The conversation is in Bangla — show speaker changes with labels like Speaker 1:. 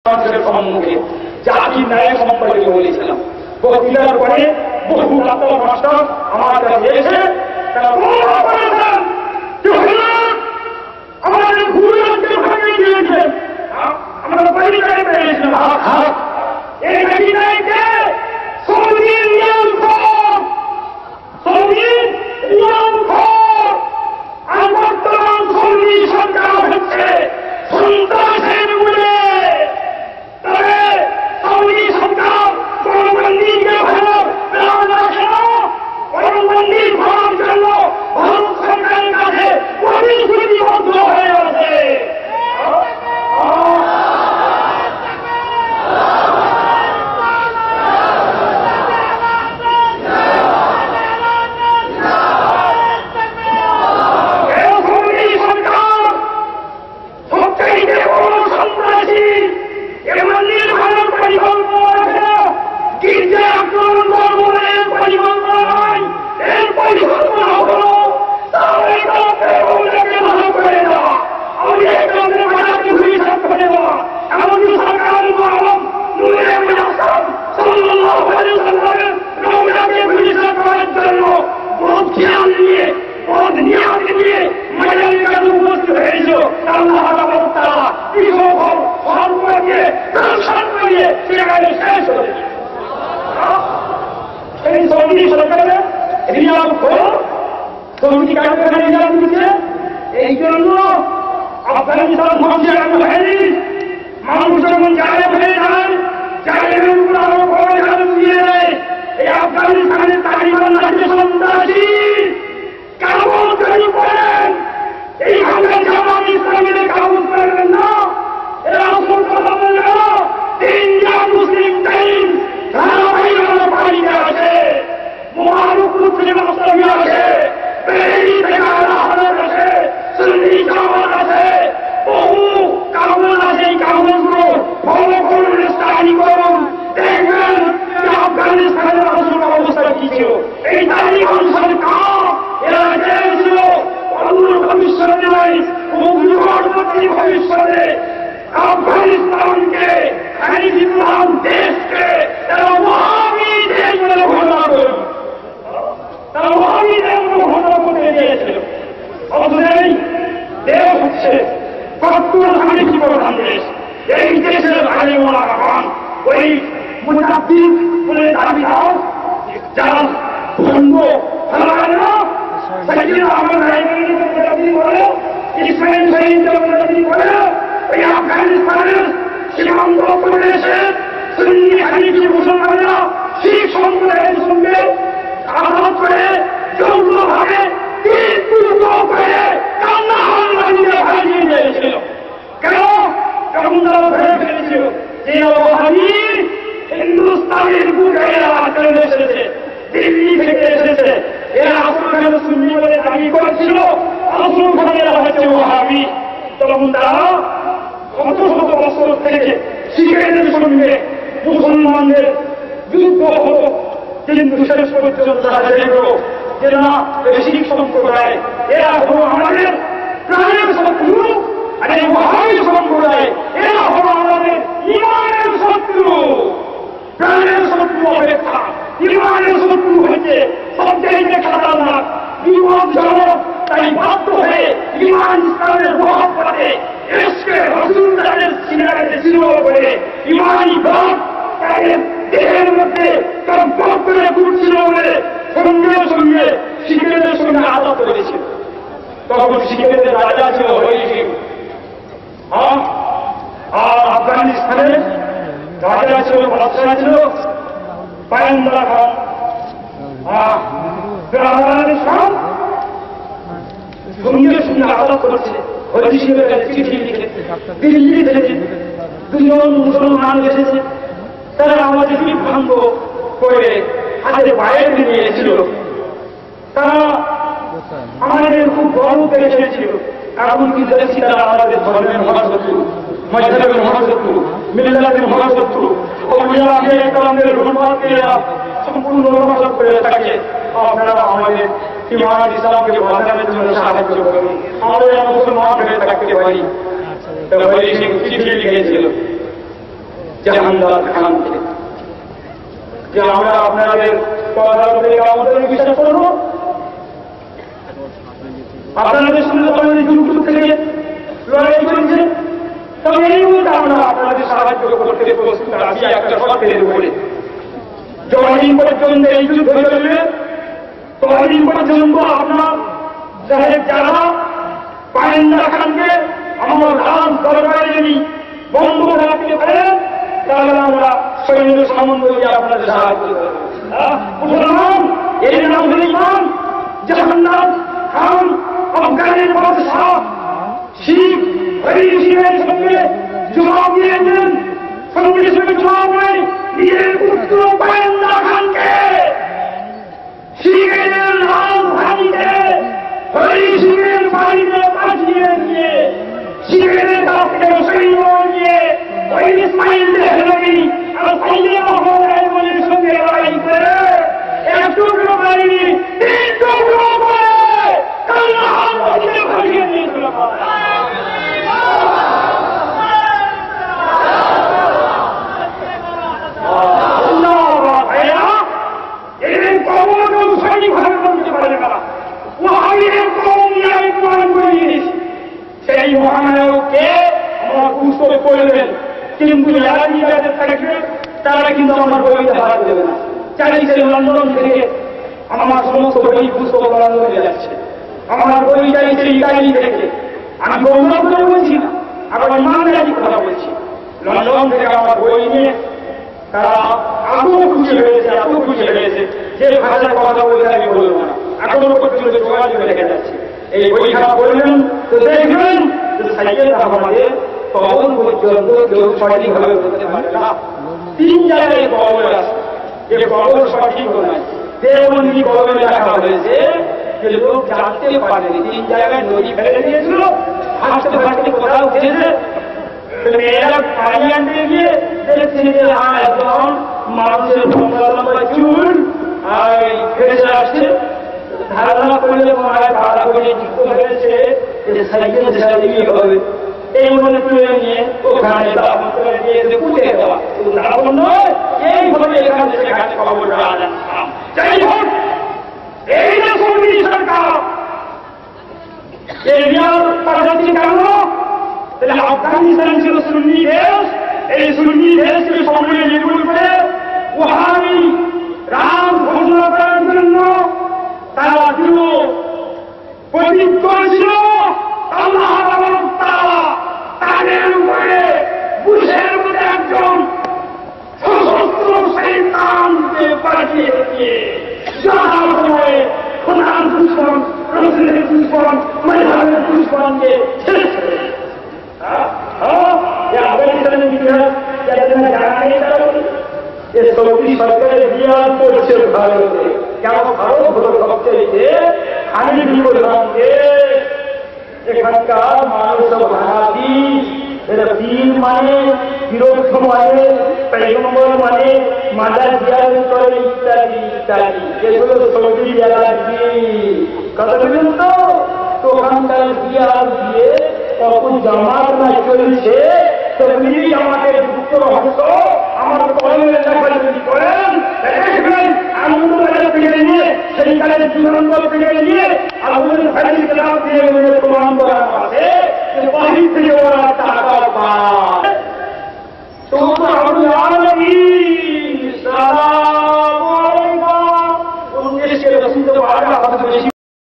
Speaker 1: সম্মুখে জাতির ন্যায় সম্পর্কে বলেছিলাম। বক্তৃতার পরে বহু ডাক্তার মাস্টার আমার কাছে এসে আমাদের ভুল ভাঙিয়ে দিয়েছেন, আমরা পরিচয় পেয়েছিলাম। এই নাইকে সৌদির নিয়ম আর বর্তমান সৌদি সরকার হচ্ছে সন্ত্রাসের মূলে। তবে সৌদি সরকার পরবন্দিকে ভালো রাখে না, পরবন্দি ভাবার জন্য ভারত সরকারের কাছে প্রতিশ্রুতিবদ্ধ হয়ে আছে। এই জন্য আফগানিস্তান ধ্বংসের আগুন হয়নি, মানুষ যখন জালে ফেলে যায়, জালের উপর আরো বড় ঝাড়ু দিয়ে দেয়। এই আফগানিস্তানের তালিবান রাজ্য সন্ত্রাসী কাবুল তৈরি করেন, এইভাবে জামাত ইসলামীদের কাবুল করবেন না। এরা আসল কথা বলবে না। তিনজন মুসলিম টাইম ধারাবাহিকভাবে বাড়িতে আসে, মহারুকুর থেকে মাস্টারি আসে, বেরি থেকে আলাহাদের আসে, সুন্নি জামাত আছে, বহু কাবুল আছে। এই কাবুলগুলো ফলো করুন, স্টাডি করুন, দেখবেন যে আফগানিস্তানের আসল অবস্থা কি ছিল। এই তালিবান সরকার এরা চেয়েছিল অদূর ভবিষ্যতে নয়, নিকটবর্তী ভবিষ্যতে আফগানিস্তানকে খালিদুল্লাহ দেশকে তারা ওয়াহাবি দেশ বলে ঘোষণা করবে। তারা ওয়াহাবি দেশ বলে ঘোষণা করতে গিয়েছিল। অথচ দেশ হচ্ছে 70 হানিফি প্রধান দেশ। এই দেশের আলেমরা খান ওই মুজাদ্দিদ বলে দাবিদার যারা ভণ্ড ফেলায় না, সাইয়েদ আহমদ রায়গিরিকে মুজাদ্দিদ বলে, ইসমাইল শহীদকে মুজাদ্দিদ বলে, এই আফগানিস্তানের সীমান্ত প্রদেশে সুন্নি হানিফি মুসলমানরা শিখ সম্প্রদায়ের সঙ্গে আঘাত করে যৌথভাবে হারিয়ে দিয়েছিল। কেন? কারণ তারা ধরে ফেলেছিল যে ওয়াহাবি হিন্দুস্তানের বুকে এরা চলে এসেছে, দিল্লি থেকে এসেছে। এরা আসলে সুন্নি বলে দাবি করেছিল, আসল ঘটনা এরা হচ্ছে ওয়াহাবি। তখন তারা শত শত বছর থেকে শিখেদের সঙ্গে মুসলমানদের যুদ্ধ হলো, কিন্তু শেষ পর্যন্ত তারা দেখল যে না, শিখ সম্প্রদায় এরা হলো আমাদের প্রাণের শত্রু, আর এই ওয়াহাবি সম্প্রদায় এরা হলো আমাদের ইমানের শত্রু। প্রাণের শত্রু অপেক্ষা ইমানের শত্রু হয়েছে সবচেয়ে খাতারনাক বিপজ্জনক। তাই বাধ্য হয়ে ইমান ইসলামের প্রভাব পড়ে এসকে রসুলদের সিনারে ছিল বলে ইমানি ভাব তাদের দেহের মধ্যে কম্পন করে ঘুরছিল বলে সঙ্গে সঙ্গে শিখেদের সঙ্গে আঘাত করেছিল। তখন শিখেদের রাজা ছিল হরিসিং, আর আফগানিস্তানের রাজা ছিল বাদশাহ ছিল পায়ন্দা খান। সঙ্গে সঙ্গে আঘাত করেছে। হরিসিংয়ের কাছে চিঠি লিখে দিল্লি থেকে দুজন মুসলমান এসেছে, তারা আমাদের বিভ্রান্ত করে হাতে বাইরে নিয়েছিল। তারা আমাদের খুব গর্ব করে এসেছিল, এমনকি দেখছি তারা আমাদের ধর্মের মহাশত্রু, মজহবের মহাশত্রু, মিল্লাতের মহাশত্রু, ওলামায়ে রহমানকে সম্পূর্ণ নষ্ট করে থাকে। আপনারা আমাদের ইমান ইসলামকে বাঁচানোর জন্য সাহায্য করুন, আমরা মুসলমান হয়ে থাকতে পারি। চিঠি লিখেছিল জাহান্নাম খান থেকে যে আমরা আপনাদের কথার উপরে আমাদের বিশ্বাস করবো, আপনাদের সঙ্গে আমাদের যুগ থেকে লড়াই করেছে, তবে এই মুহূর্তে আমরা আপনাদের সাহায্য করতে প্রস্তুত আছি একটা শর্তের উপরে। যতদিন পর্যন্ত এই যুদ্ধ চলবে ততদিন পর্যন্ত আপনার যারা পায়েন্দা খানকে আমার রাজ দরবারে যদি বন্ধ রাখতে পারেন তাহলে আমরা সৈন্য সামন্ত দিয়ে আপনাদের সাহায্য করব। মুসলমান এর নাম হল ইমাম জাহান্নাম খান আফগানের বাদশাহ শিখ হরি সিংহের সঙ্গে জবাব দিয়েছেন। সঙ্গে সঙ্গে জবাব নেই নিজের পুত্র পায়েন্দা খানকে শিখের রাজধানীতে হরি সিংহের বাড়িতে পাঠিয়ে দিয়ে শিখের কাছ থেকে সৈন্য নিয়ে ওই ইসমাইল দেহলভি আর সাইয়েদ মোহাম্মদের সঙ্গে লড়াই করে এক টুকরো বাড়ি তিন টুকরো করে কান্নাহার মধ্যে ভাসিয়ে দিয়েছিল। এদের কবরও সঠিকভাবে বলতে পারে না, ওয়াহাবিদের কবর নিয়ে আমি প্রমাণ করে দিয়েছি। সেই মহানায়ককে আমার বুঝতে করবেন, কিন্তু যারা নিজেদের থাকবে তারা কিন্তু আমার বইতে ভাড়া দেবে না। চাইছে লন্ডন থেকে আমার সমস্ত বই পুস্তক লন্ডনে যাচ্ছে, আমার বই চাইছে ইটালি থেকে। আমি গৌরব করে বলছি না, আবার ইমানদারি কথা বলছি। লন্ডন থেকে আমার বই নিয়ে তারা এত খুশি হয়েছে যে ভাষার কথা বলতে আমি বলবো না, এখনো পর্যন্ত যোগাযোগ রেখে যাচ্ছে। এই বইখানা বললেন তো দেখবেন সাইকেল আমাদের তখন পর্যন্ত কেউ সঠিকভাবে বলতে পারে না। তিন জায়গায় কবর আছে, যে কবর সঠিক নয়, দেবন্দী কবরে রাখা হয়েছে যে লোক জানতে পারেনি। তিন জায়গায় নদী ফেলে দিয়েছিল, হাসতে হাসতে কোথাও উঠেছে, মেয়েরা পানি আনতে গিয়ে দেখছে যে একদম মানুষের লম্বা লম্বা চুল আর ফেসে আসছে। ধারণা করলে মনে হয় ভাড়া করে যুক্ত হয়েছে যে সাইকেল চালিয়ে হবে, এই মনে তুলে নিয়ে ওখানে দাম করে দিয়ে পুঁতে দেওয়া। দাম নয়, এইভাবে এখানে সেখানে খবর রাখলাম। যাই হোক, এই যে সৌদি সরকার এই রিয়াল পাঠাচ্ছি কেন? তাহলে আফগানিস্তান ছিল সুন্নি দেশ, এই সুন্নি দেশকে সামনে নির্মূল করে ওয়াহাবি রাম ঘোষণা করার জন্য তারা ছিল প্রতিজ্ঞ ছিল। আল্লাহ তাদের উপরে বুশের মধ্যে একজন সশস্ত্র শয়তানকে পাঠিয়ে দিয়ে যার সময়ে খোদার দুশ্মন, রসুলের দুশ্মন, মহিলাদের দুশ্মনকে শেষ করে আফগানিস্তানের ইতিহাস জানাই যে সৌদি সরকারের বিয়ার করছে ভারতে। কেন ভারত হলো সবচেয়ে আমি বিপদানকে এখানকার মানুষ ভাড়াতি, পীর মানে বিরোধ মানে পেগম্বর মানে মাদার জিয়ার করে ইত্যাদি ইত্যাদি, এগুলো সৌদি এলাকি কথা বলুন তো। ওখানকার বিয়ার দিয়ে কখন জামাত না চলছে, তো তিনি আমাদের যুক্ত হত আমার কলেজে লেখালেখি করেন দেখবেন আনন্দবাজার থেকে নিয়ে সেই কালের যুগানন্দর থেকে নিয়ে আমাদের ফ্যামিলি ক্লাব দিয়ে প্রমাণ করা আছে যে বাহির থেকে ওরা টাকা পায়। তো